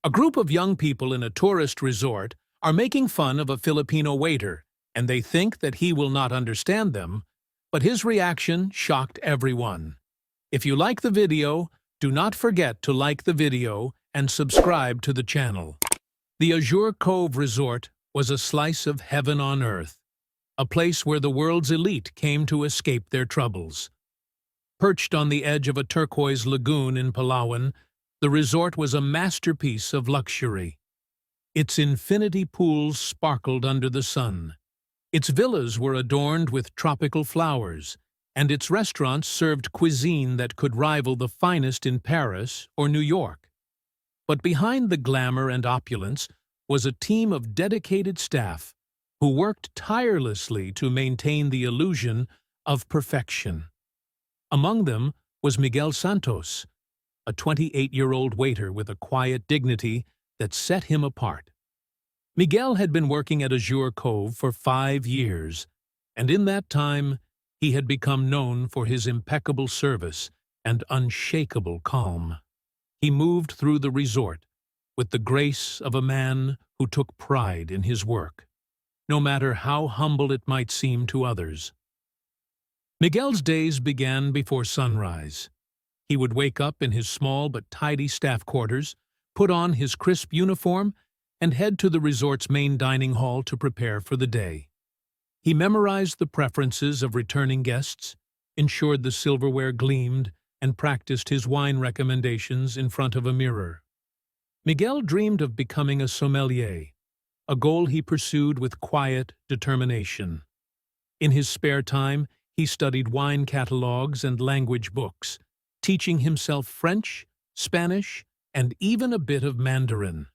A group of young people in a tourist resort are making fun of a Filipino waiter, and they think that he will not understand them, but his reaction shocked everyone. If you like the video, do not forget to like the video and subscribe to the channel. The Azure Cove Resort was a slice of heaven on earth, a place where the world's elite came to escape their troubles. Perched on the edge of a turquoise lagoon in Palawan, the resort was a masterpiece of luxury. Its infinity pools sparkled under the sun. Its villas were adorned with tropical flowers, and its restaurants served cuisine that could rival the finest in Paris or New York. But behind the glamour and opulence was a team of dedicated staff who worked tirelessly to maintain the illusion of perfection. Among them was Miguel Santos, a 28-year-old waiter with a quiet dignity that set him apart. Miguel had been working at Azure Cove for 5 years, and in that time he had become known for his impeccable service and unshakable calm. He moved through the resort with the grace of a man who took pride in his work, no matter how humble it might seem to others. Miguel's days began before sunrise. He would wake up in his small but tidy staff quarters, put on his crisp uniform, and head to the resort's main dining hall to prepare for the day. He memorized the preferences of returning guests, ensured the silverware gleamed, and practiced his wine recommendations in front of a mirror. Miguel dreamed of becoming a sommelier, a goal he pursued with quiet determination. In his spare time, he studied wine catalogs and language books, teaching himself French, Spanish, and even a bit of Mandarin.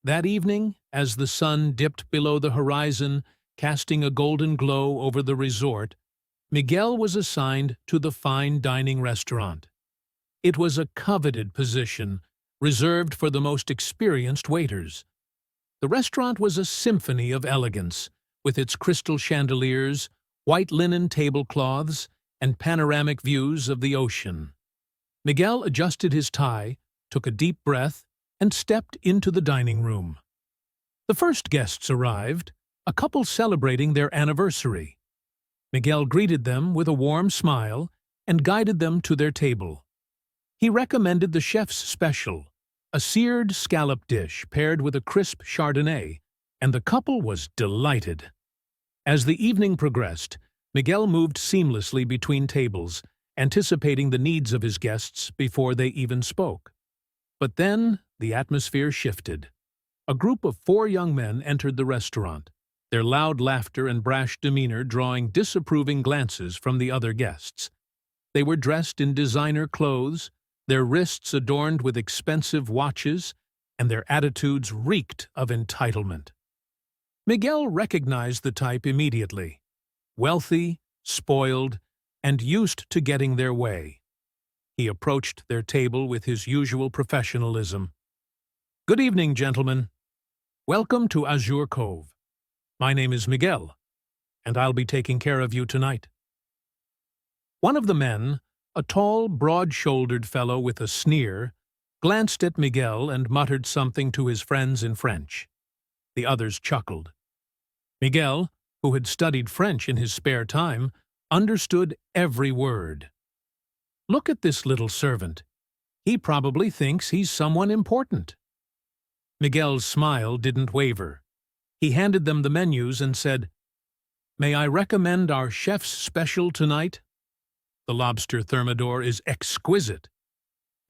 That evening, as the sun dipped below the horizon, casting a golden glow over the resort, Miguel was assigned to the fine dining restaurant. It was a coveted position, reserved for the most experienced waiters. The restaurant was a symphony of elegance, with its crystal chandeliers, white linen tablecloths, and panoramic views of the ocean. Miguel adjusted his tie, took a deep breath, and stepped into the dining room. The first guests arrived, a couple celebrating their anniversary. Miguel greeted them with a warm smile and guided them to their table. He recommended the chef's special, a seared scallop dish paired with a crisp Chardonnay, and the couple was delighted. As the evening progressed, Miguel moved seamlessly between tables, anticipating the needs of his guests before they even spoke. But then the atmosphere shifted. A group of 4 young men entered the restaurant, their loud laughter and brash demeanor drawing disapproving glances from the other guests. They were dressed in designer clothes, their wrists adorned with expensive watches, and their attitudes reeked of entitlement. Miguel recognized the type immediately. Wealthy, spoiled, and used to getting their way. He approached their table with his usual professionalism. "Good evening, gentlemen. Welcome to Azure Cove. My name is Miguel, and I'll be taking care of you tonight." One of the men, a tall, broad-shouldered fellow with a sneer, glanced at Miguel and muttered something to his friends in French. The others chuckled. Miguel, who had studied French in his spare time, understood every word. "Look at this little servant. He probably thinks he's someone important." Miguel's smile didn't waver. He handed them the menus and said, "May I recommend our chef's special tonight? The lobster thermidor is exquisite."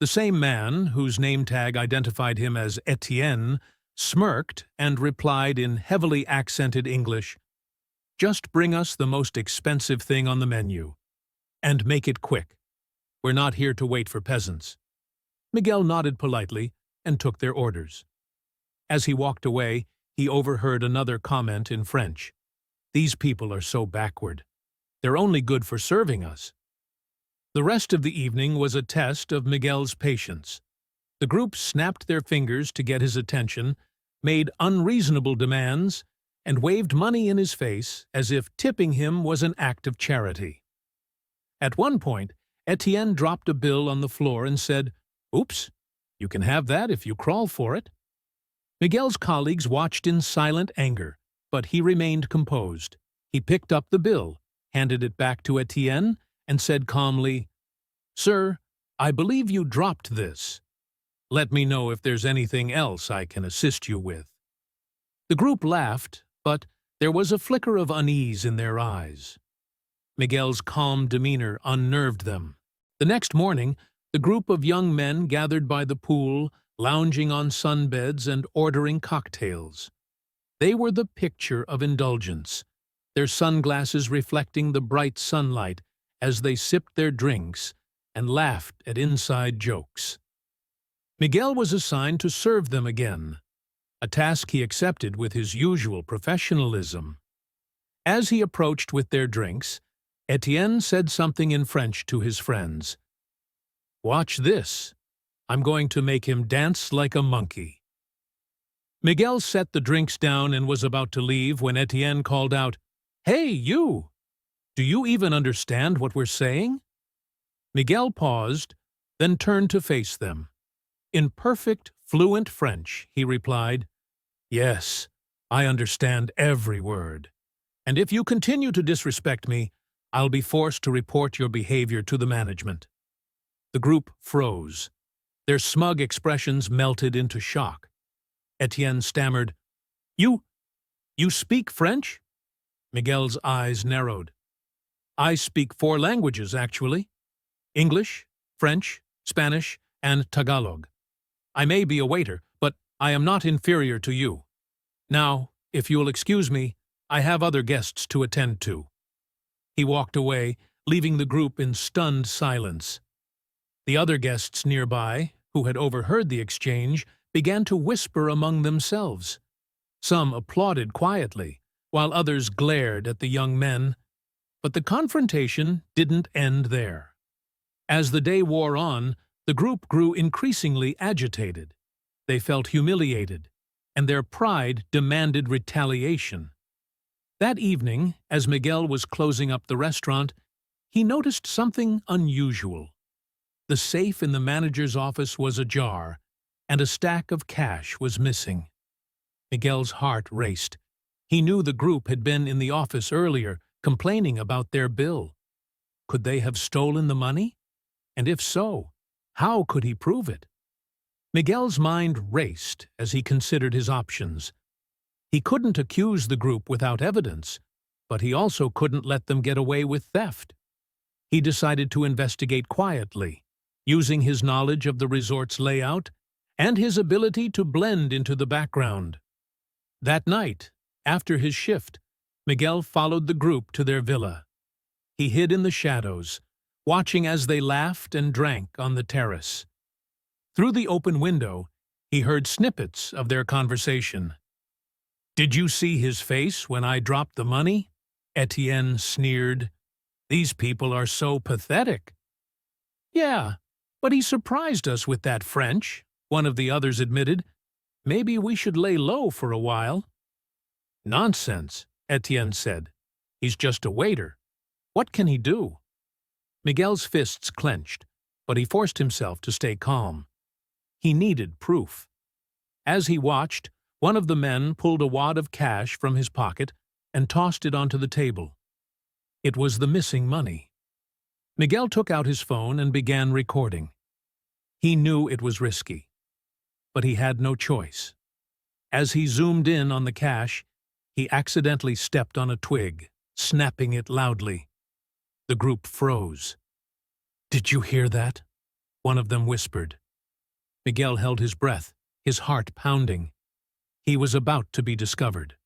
The same man, whose name tag identified him as Etienne, smirked and replied in heavily accented English, "Just bring us the most expensive thing on the menu. And make it quick. We're not here to wait for peasants." Miguel nodded politely and took their orders. As he walked away, he overheard another comment in French. "These people are so backward. They're only good for serving us." The rest of the evening was a test of Miguel's patience. The group snapped their fingers to get his attention, made unreasonable demands, and waved money in his face as if tipping him was an act of charity. At one point, Etienne dropped a bill on the floor and said, "Oops, You can have that if you crawl for it. Miguel's colleagues watched in silent anger, but he remained composed. He picked up the bill, handed it back to Etienne, and said calmly, "Sir, I believe you dropped this. Let me know if there's anything else I can assist you with." The group laughed, but there was a flicker of unease in their eyes. Miguel's calm demeanor unnerved them. The next morning, the group of young men gathered by the pool, lounging on sunbeds and ordering cocktails. They were the picture of indulgence, their sunglasses reflecting the bright sunlight as they sipped their drinks and laughed at inside jokes. Miguel was assigned to serve them again, a task he accepted with his usual professionalism. As he approached with their drinks, Etienne said something in French to his friends. "Watch this. I'm going to make him dance like a monkey." Miguel set the drinks down and was about to leave when Etienne called out, "Hey, you! Do you even understand what we're saying?" Miguel paused, then turned to face them. In perfect, fluent French, he replied, "Yes, I understand every word. And if you continue to disrespect me, I'll be forced to report your behavior to the management." The group froze. Their smug expressions melted into shock. Etienne stammered, You speak French?" Miguel's eyes narrowed. "I speak 4 languages, actually. English, French, Spanish, and Tagalog. I may be a waiter, but I am not inferior to you. Now, if you'll excuse me, I have other guests to attend to." He walked away, leaving the group in stunned silence. The other guests nearby, who had overheard the exchange, began to whisper among themselves. Some applauded quietly, while others glared at the young men. But the confrontation didn't end there. As the day wore on, the group grew increasingly agitated. They felt humiliated, and their pride demanded retaliation. That evening, as Miguel was closing up the restaurant, he noticed something unusual. The safe in the manager's office was ajar, and a stack of cash was missing. Miguel's heart raced. He knew the group had been in the office earlier, complaining about their bill. Could they have stolen the money? And if so, how could he prove it? Miguel's mind raced as he considered his options. He couldn't accuse the group without evidence, but he also couldn't let them get away with theft. He decided to investigate quietly, using his knowledge of the resort's layout and his ability to blend into the background. That night, after his shift, Miguel followed the group to their villa. He hid in the shadows, watching as they laughed and drank on the terrace. Through the open window, he heard snippets of their conversation. "Did you see his face when I dropped the money?" Etienne sneered. "These people are so pathetic." "Yeah, but he surprised us with that French," one of the others admitted. "Maybe we should lay low for a while." "Nonsense," Etienne said. "He's just a waiter. What can he do?" Miguel's fists clenched, but he forced himself to stay calm. He needed proof. As he watched, one of the men pulled a wad of cash from his pocket and tossed it onto the table. It was the missing money. Miguel took out his phone and began recording. He knew it was risky, but he had no choice. As he zoomed in on the cash, he accidentally stepped on a twig, snapping it loudly. The group froze. "Did you hear that?" one of them whispered. Miguel held his breath, his heart pounding. He was about to be discovered.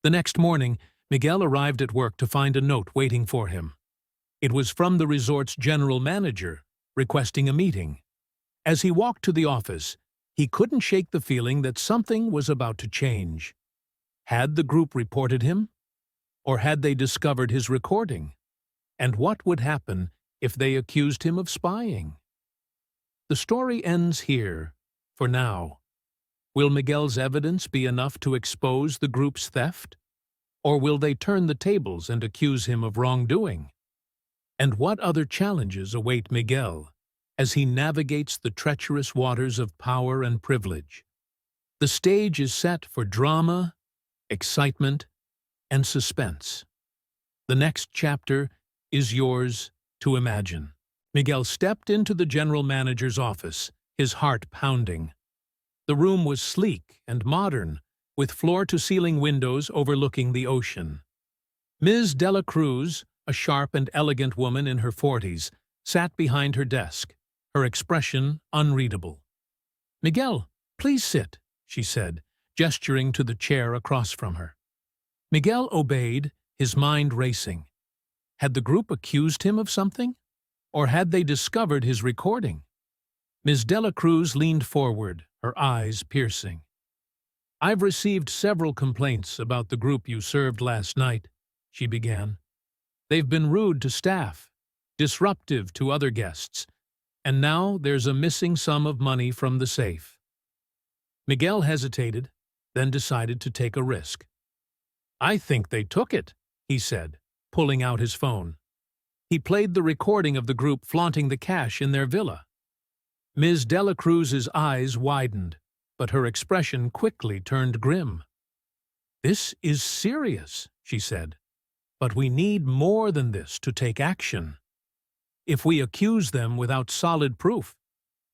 The next morning, Miguel arrived at work to find a note waiting for him. It was from the resort's general manager, requesting a meeting. As he walked to the office, he couldn't shake the feeling that something was about to change. Had the group reported him? Or had they discovered his recording? And what would happen if they accused him of spying? The story ends here, for now. Will Miguel's evidence be enough to expose the group's theft? Or will they turn the tables and accuse him of wrongdoing? And what other challenges await Miguel? as he navigates the treacherous waters of power and privilege. The stage is set for drama, excitement, and suspense. The next chapter is yours to imagine. Miguel stepped into the general manager's office, his heart pounding. The room was sleek and modern, with floor-to-ceiling windows overlooking the ocean. Ms. de la Cruz, a sharp and elegant woman in her 40s, sat behind her desk, her expression unreadable. "Miguel, please sit," she said, gesturing to the chair across from her. Miguel obeyed, his mind racing. Had the group accused him of something? Or had they discovered his recording? Ms. de la Cruz leaned forward, her eyes piercing. "I've received several complaints about the group you served last night," she began. "They've been rude to staff, disruptive to other guests, and now there's a missing sum of money from the safe." Miguel hesitated, then decided to take a risk. "I think they took it," he said, pulling out his phone. He played the recording of the group flaunting the cash in their villa. Ms. de la Cruz's eyes widened, but her expression quickly turned grim. "This is serious," she said. "But we need more than this to take action. If we accuse them without solid proof,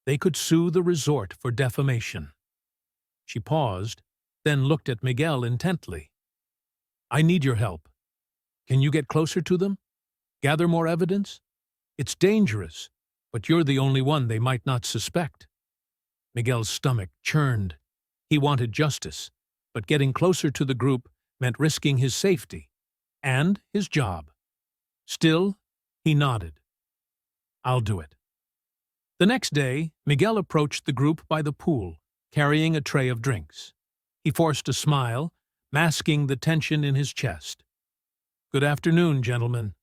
they could sue the resort for defamation." She paused, then looked at Miguel intently. "I need your help. Can you get closer to them? Gather more evidence? It's dangerous, but you're the only one they might not suspect." Miguel's stomach churned. He wanted justice, but getting closer to the group meant risking his safety and his job. Still, he nodded. "I'll do it." The next day, Miguel approached the group by the pool, carrying a tray of drinks. He forced a smile, masking the tension in his chest. "Good afternoon, gentlemen.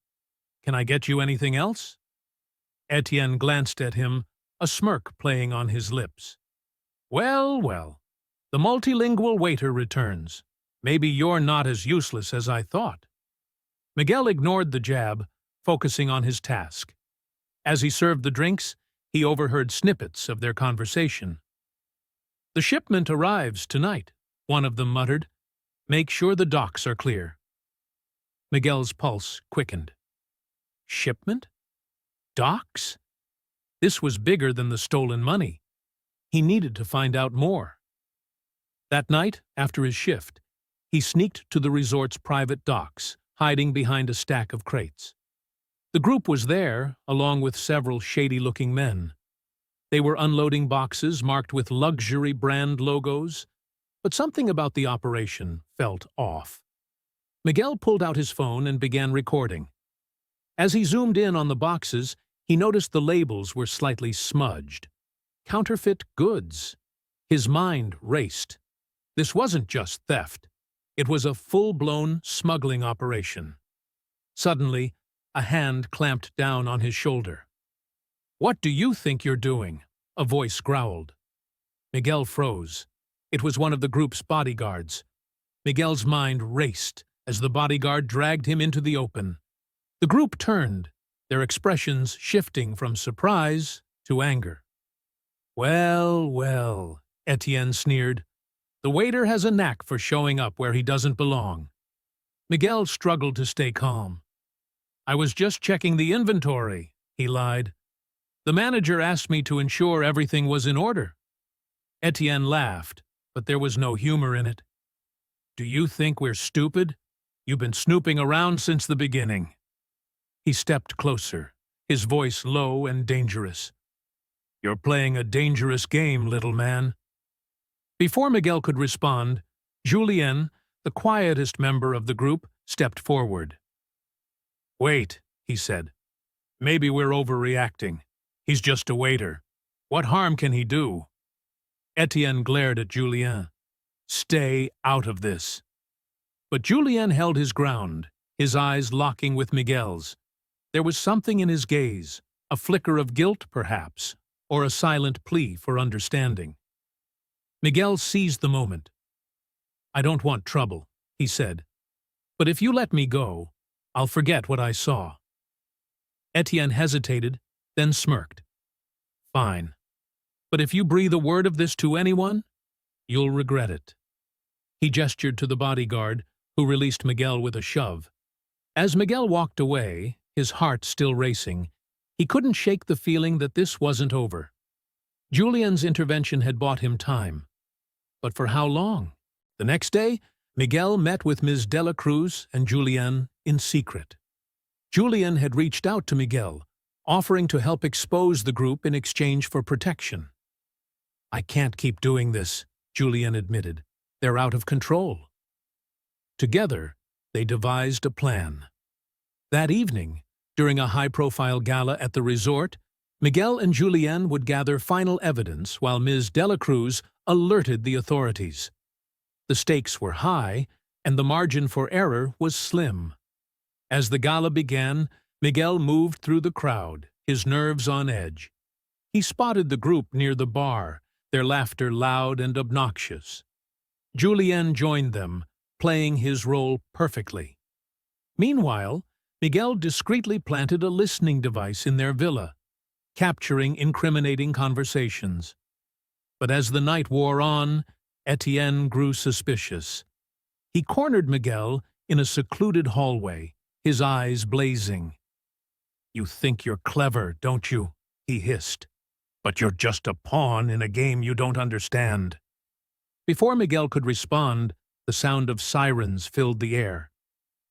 Can I get you anything else?" Etienne glanced at him, a smirk playing on his lips. "Well, well, the multilingual waiter returns. Maybe you're not as useless as I thought." Miguel ignored the jab, focusing on his task. As he served the drinks, he overheard snippets of their conversation. "The shipment arrives tonight," one of them muttered. "Make sure the docks are clear." Miguel's pulse quickened. Shipment? Docks? This was bigger than the stolen money. He needed to find out more. That night, after his shift, he sneaked to the resort's private docks, hiding behind a stack of crates. The group was there, along with several shady-looking men. They were unloading boxes marked with luxury brand logos, but something about the operation felt off. Miguel pulled out his phone and began recording. As he zoomed in on the boxes, he noticed the labels were slightly smudged. Counterfeit goods. His mind raced. This wasn't just theft. It was a full-blown smuggling operation. Suddenly, a hand clamped down on his shoulder. "What do you think you're doing?" a voice growled. Miguel froze. It was one of the group's bodyguards. Miguel's mind raced as the bodyguard dragged him into the open. The group turned, their expressions shifting from surprise to anger. "Well, well," Etienne sneered. "The waiter has a knack for showing up where he doesn't belong." Miguel struggled to stay calm. "I was just checking the inventory," he lied. "The manager asked me to ensure everything was in order." Etienne laughed, but there was no humor in it. "Do you think we're stupid? You've been snooping around since the beginning." He stepped closer, his voice low and dangerous. "You're playing a dangerous game, little man." Before Miguel could respond, Julien, the quietest member of the group, stepped forward. "Wait," he said. "Maybe we're overreacting. He's just a waiter. What harm can he do?" Etienne glared at Julien. "Stay out of this." But Julien held his ground, his eyes locking with Miguel's. There was something in his gaze, a flicker of guilt, perhaps, or a silent plea for understanding. Miguel seized the moment. "I don't want trouble," he said. "But if you let me go, I'll forget what I saw." Etienne hesitated, then smirked. Fine. But if you breathe a word of this to anyone, you'll regret it. He gestured to the bodyguard, who released Miguel with a shove. As Miguel walked away, his heart still racing, he couldn't shake the feeling that this wasn't over. Julian's intervention had bought him time. But for how long? The next day, Miguel met with Ms. de la Cruz and Julian in secret. Julian had reached out to Miguel, offering to help expose the group in exchange for protection. "I can't keep doing this," Julian admitted. "They're out of control." Together, they devised a plan. That evening, during a high-profile gala at the resort, Miguel and Julian would gather final evidence while Ms. de la Cruz alerted the authorities. The stakes were high, and the margin for error was slim. As the gala began, Miguel moved through the crowd, his nerves on edge. He spotted the group near the bar, their laughter loud and obnoxious. Julian joined them, playing his role perfectly. Meanwhile, Miguel discreetly planted a listening device in their villa, capturing incriminating conversations. But as the night wore on, Etienne grew suspicious. He cornered Miguel in a secluded hallway, his eyes blazing. "You think you're clever, don't you?" he hissed. "But you're just a pawn in a game you don't understand." Before Miguel could respond, the sound of sirens filled the air.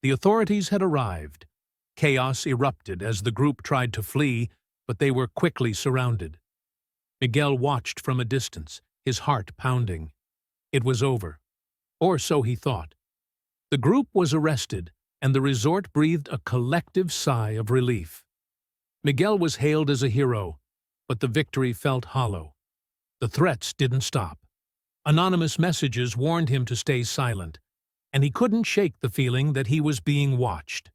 The authorities had arrived. Chaos erupted as the group tried to flee, but they were quickly surrounded. Miguel watched from a distance, his heart pounding. It was over. Or so he thought. The group was arrested, and the resort breathed a collective sigh of relief. Miguel was hailed as a hero, but the victory felt hollow. The threats didn't stop. Anonymous messages warned him to stay silent, and he couldn't shake the feeling that he was being watched.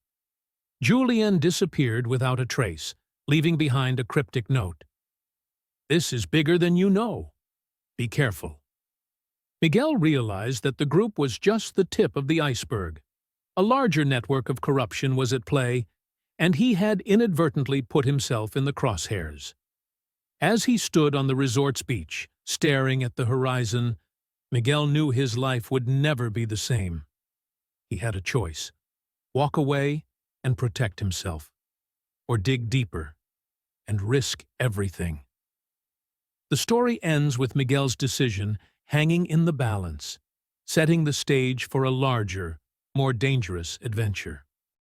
Julian disappeared without a trace, leaving behind a cryptic note. "This is bigger than you know. Be careful." Miguel realized that the group was just the tip of the iceberg. A larger network of corruption was at play, and he had inadvertently put himself in the crosshairs. As he stood on the resort's beach, staring at the horizon, Miguel knew his life would never be the same. He had a choice: walk away and protect himself, or dig deeper and risk everything. The story ends with Miguel's decision hanging in the balance, setting the stage for a larger, more dangerous adventure.